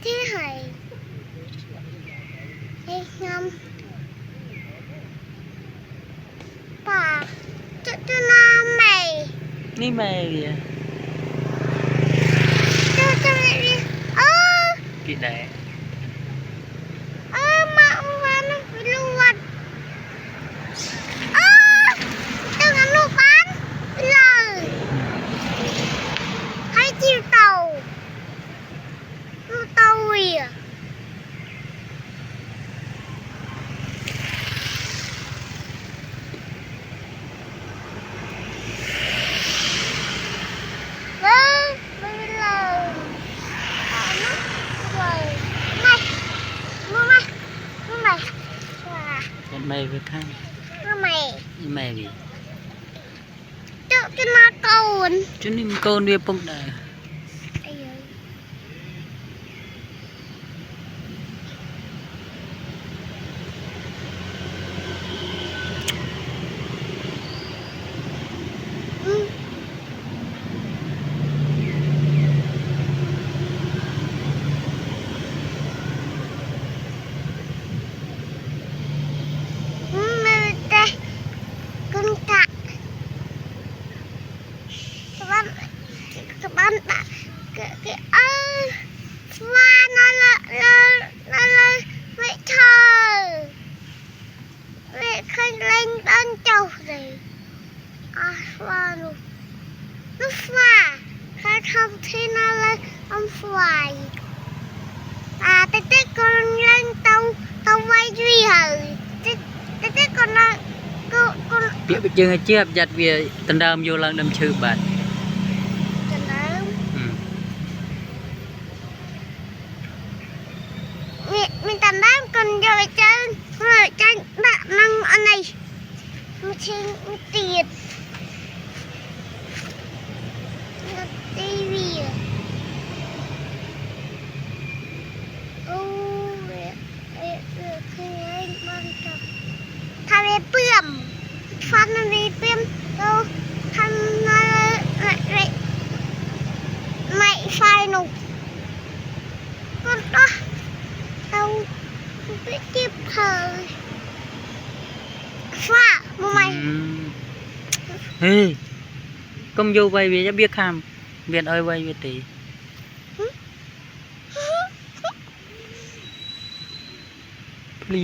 thế hay ngâm bà cho mày ní mày kìa cho mày đi kì đẻ mà ông vào nó bị luôn đừng ăn luôn bán lời hãy chiều tàu kìa mày với khăn mày gì cái nó cồn chứ nem con đi bông đà bạn cái hoa nó vậy thôi vậy khơi lên bên châu gì hoa luôn nó hoa khai không thì nó lên ông xoài tết con lên tàu quay duy hờ tết con nó con biết bây giờ chưa hấp giặt về tận đam vô lần đâm chữ bạn mình tạm đám còn rồi chân bạn năng anh này mình trên tiền tiviทำให้เปื่อมฟันมันเปื่อมเราทำอะไรไม่ไฟหนุกก็เราไปเก็บเธอฟ้ามึงไหมเฮ้ยcông vô vay về cho biết ham việt ơi vay về tỷ